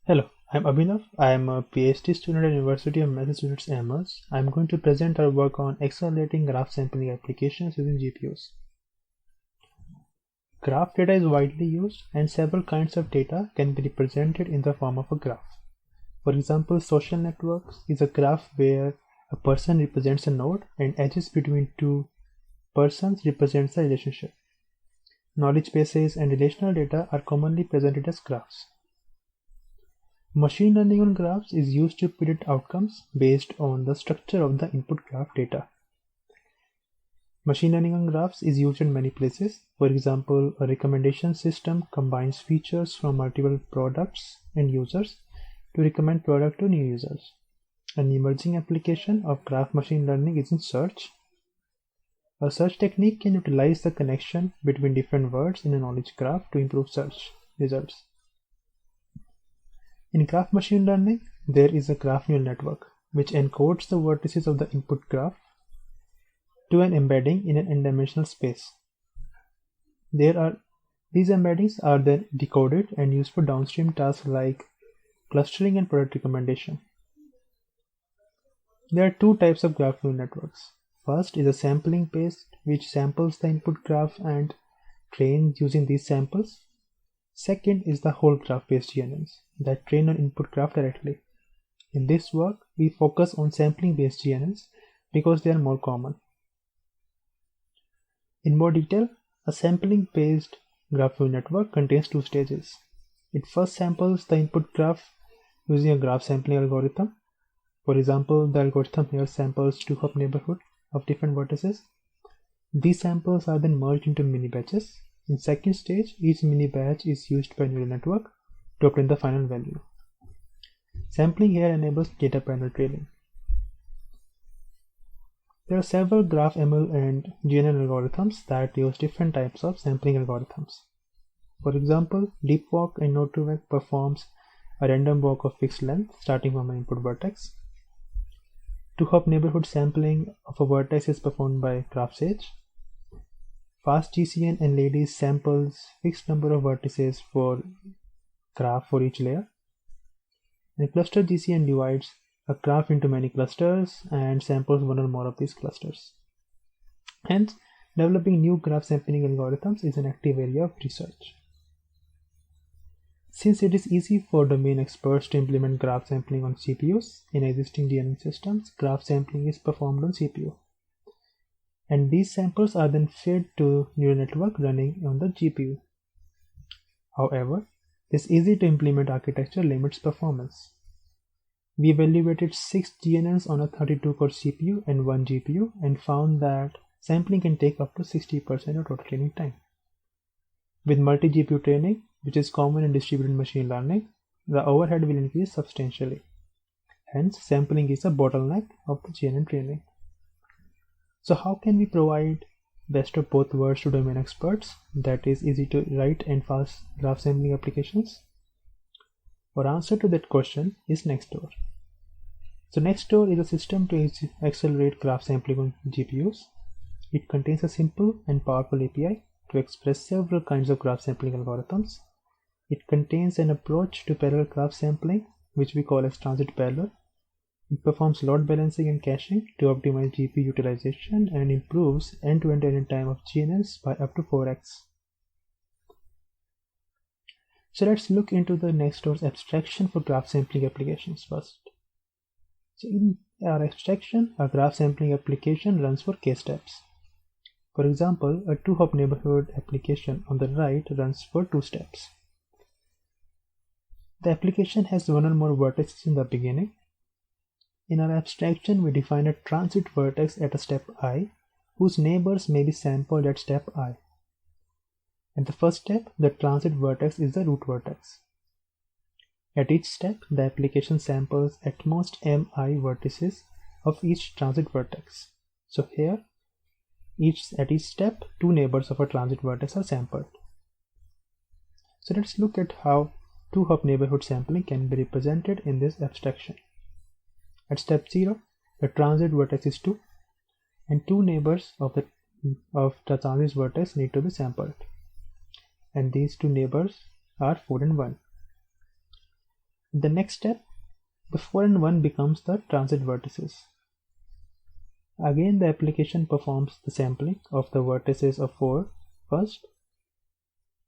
Hello, I'm Abhinav. I am a PhD student at University of Massachusetts Amherst. I'm going to present our work on accelerating graph sampling applications using GPUs. Graph data is widely used, and several kinds of data can be represented in the form of a graph. For example, social networks is a graph where a person represents a node and edges between two persons represents a relationship. Knowledge bases and relational data are commonly presented as graphs. Machine learning on graphs is used to predict outcomes based on the structure of the input graph data. Machine learning on graphs is used in many places. For example, a recommendation system combines features from multiple products and users to recommend product to new users. An emerging application of graph machine learning is in search. A search technique can utilize the connection between different words in a knowledge graph to improve search results. In graph machine learning, there is a graph neural network, which encodes the vertices of the input graph to an embedding in an n-dimensional space. These embeddings are then decoded and used for downstream tasks like clustering and product recommendation. There are two types of graph neural networks. First is a sampling based, which samples the input graph and trains using these samples. Second is the whole graph based GNNs that train on input graph directly. In this work, we focus on sampling based GNNs because they are more common. In more detail, a sampling based graph neural network contains two stages. It first samples the input graph using a graph sampling algorithm. For example, the algorithm here samples 2-hop neighborhood of different vertices. These samples are then merged into mini batches. In second stage, each mini batch is used by neural network to obtain the final value. Sampling here enables data panel training. There are several graph ML and GNN algorithms that use different types of sampling algorithms. For example, DeepWalk and Node2Vec performs a random walk of fixed length starting from an input vertex. 2-hop neighborhood sampling of a vertex is performed by GraphSage. FastGCN and Ladies samples fixed number of vertices for graph for each layer. And ClusterGCN divides a graph into many clusters and samples one or more of these clusters. Hence, developing new graph sampling algorithms is an active area of research. Since it is easy for domain experts to implement graph sampling on CPUs in existing GNN systems, graph sampling is performed on CPU. And these samples are then fed to neural network running on the GPU. However, this easy to implement architecture limits performance. We evaluated 6 GNNs on a 32-core CPU and 1 GPU and found that sampling can take up to 60% of total training time. With multi-GPU training, which is common in distributed machine learning, the overhead will increase substantially. Hence, sampling is a bottleneck of the GNN training. So how can we provide best of both worlds to domain experts, that is easy to write and fast graph sampling applications? Our answer to that question is Nextdoor. So Nextdoor is a system to accelerate graph sampling on GPUs. It contains a simple and powerful API to express several kinds of graph sampling algorithms. It contains an approach to parallel graph sampling, which we call as transit parallel. It performs load balancing and caching to optimize GPU utilization and improves end-to-end training time of GNNs by up to 4x. So let's look into the Nextdoor's abstraction for graph sampling applications first. So in our abstraction, a graph sampling application runs for k steps. For example, a 2-hop neighborhood application on the right runs for 2 steps. The application has one or more vertices in the beginning. In our abstraction, we define a transit vertex at a step I, whose neighbors may be sampled at step I. At the first step, the transit vertex is the root vertex. At each step, the application samples at most mi vertices of each transit vertex. So here, at each step, 2 neighbors of a transit vertex are sampled. So let's look at how 2-hop neighborhood sampling can be represented in this abstraction. At step 0, the transit vertex is 2, and 2 neighbors of the transit vertex need to be sampled. And these 2 neighbors are 4 and 1. The next step, the 4 and 1 becomes the transit vertices. Again, the application performs the sampling of the vertices of 4 first,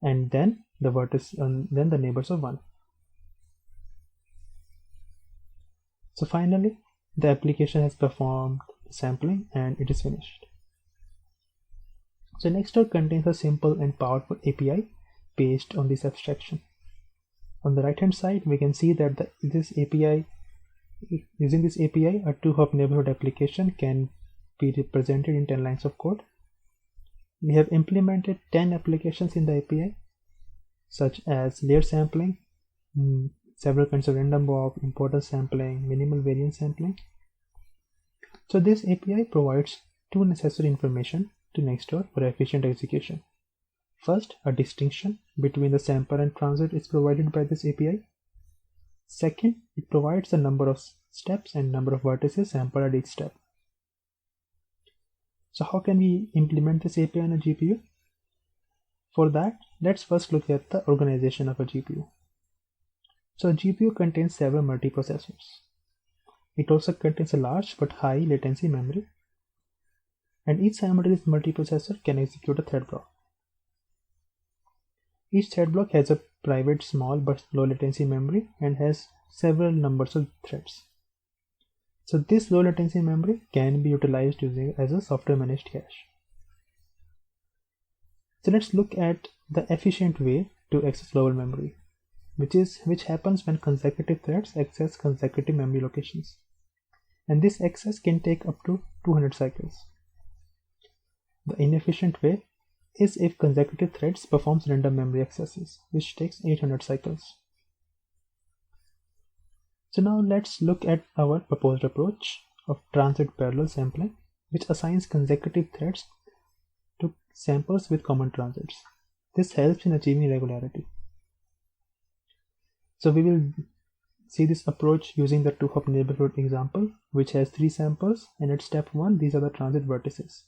and then the neighbors of 1. So finally, the application has performed the sampling and it is finished. So Nextdoor contains a simple and powerful API based on this abstraction. On the right hand side, we can see that using this API, a 2-hop neighborhood application can be represented in 10 lines of code. We have implemented 10 applications in the API, such as layer sampling, several kinds of random walk, importance sampling, minimal variance sampling. So this API provides 2 necessary information to Nextdoor for efficient execution. First, a distinction between the sampler and transit is provided by this API. Second, it provides the number of steps and number of vertices sampled at each step. So how can we implement this API on a GPU? For that, let's first look at the organization of a GPU. So a GPU contains several multiprocessors. It also contains a large but high latency memory, and each simultaneous multiprocessor can execute a thread block. Each thread block has a private small but low latency memory and has several numbers of threads. So this low latency memory can be utilized as a software managed cache. So let's look at the efficient way to access global memory, which happens when consecutive threads access consecutive memory locations. And this access can take up to 200 cycles. The inefficient way is if consecutive threads performs random memory accesses, which takes 800 cycles. So now let's look at our proposed approach of transit parallel sampling, which assigns consecutive threads to samples with common transits. This helps in achieving regularity. So we will see this approach using the 2-hop neighborhood example, which has 3 samples, and at step 1, these are the transit vertices.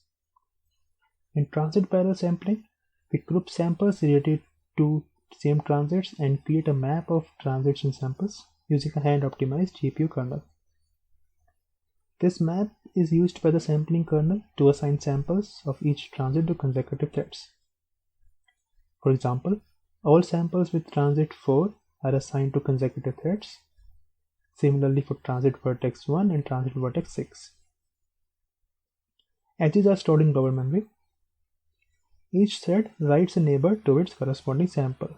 In transit parallel sampling, we group samples related to same transits and create a map of transits and samples using a hand-optimized GPU kernel. This map is used by the sampling kernel to assign samples of each transit to consecutive threads. For example, all samples with transit 4 are assigned to consecutive threads. Similarly for transit vertex 1 and transit vertex 6. Edges are stored in global memory. Each thread writes a neighbor to its corresponding sample.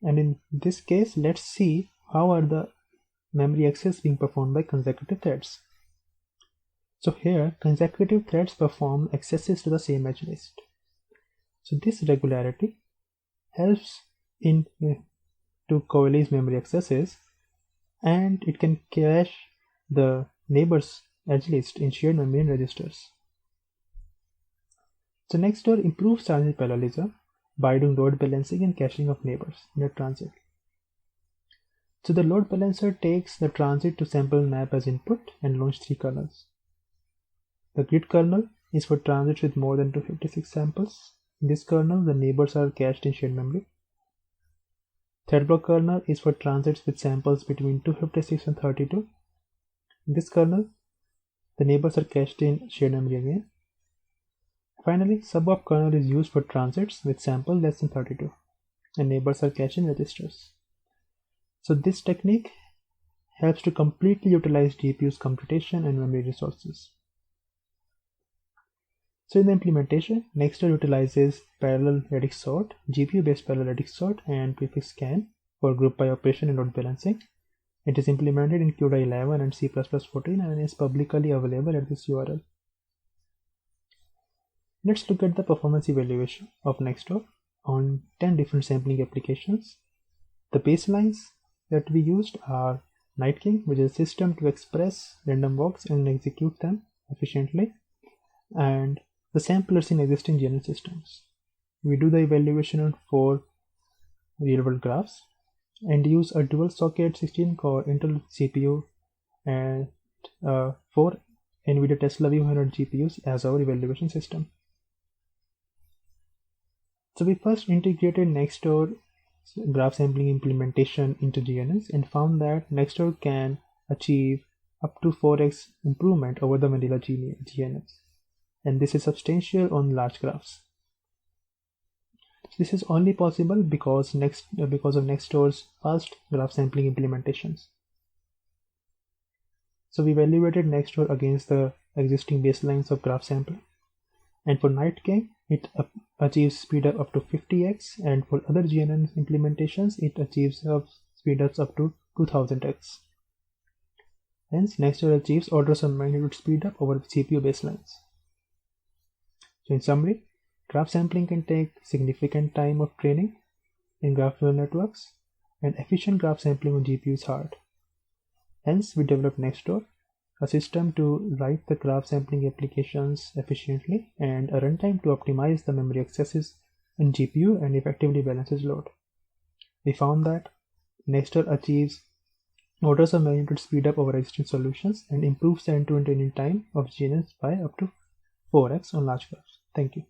And in this case, let's see how are the memory access being performed by consecutive threads. So here, consecutive threads perform accesses to the same edge list. So this regularity helps to coalesce memory accesses, and it can cache the neighbor's edge list in shared memory and registers. So Nextdoor improves transit parallelism by doing load balancing and caching of neighbors in a transit. So the load balancer takes the transit to sample map as input and launch 3 kernels. The grid kernel is for transits with more than 256 samples. In this kernel, the neighbors are cached in shared memory. Threadblock kernel is for transits with samples between 256 and 32. In this kernel, the neighbors are cached in shared memory again. Finally, subop kernel is used for transits with sample less than 32, and neighbors are cached in registers. So this technique helps to completely utilize GPU's computation and memory resources. So in the implementation, Nextdoor utilizes parallel radix sort, GPU-based parallel radix sort, and prefix scan for group by operation and load balancing. It is implemented in CUDA 11 and C++14 and is publicly available at this URL. Let's look at the performance evaluation of Nextdoor on 10 different sampling applications. The baselines that we used are NightKing, which is a system to express random walks and execute them efficiently, and the samplers in existing GNN systems. We do the evaluation on 4 real-world graphs and use a dual socket 16-core Intel CPU and 4 NVIDIA Tesla V100 GPUs as our evaluation system. So we first integrated Nextdoor graph sampling implementation into GNNs and found that Nextdoor can achieve up to 4x improvement over the vanilla GNNs, and this is substantial on large graphs. This is only possible because of Nextdoor's fast graph sampling implementations. So we evaluated Nextdoor against the existing baselines of graph sampling, and for NightGAN, it achieves speedup up to 50x, and for other GNN implementations, it achieves speedups up to 2000x. Hence, Nextdoor achieves orders of magnitude speedup over CPU baselines. So in summary, graph sampling can take significant time of training in graph neural networks, and efficient graph sampling on GPU is hard. Hence, we developed Nextdoor, a system to write the graph sampling applications efficiently and a runtime to optimize the memory accesses in GPU and effectively balances load. We found that Nextdoor achieves orders of magnitude speedup over existing solutions and improves the end-to-end training time of GNNs by up to 4x on large graphs. Thank you.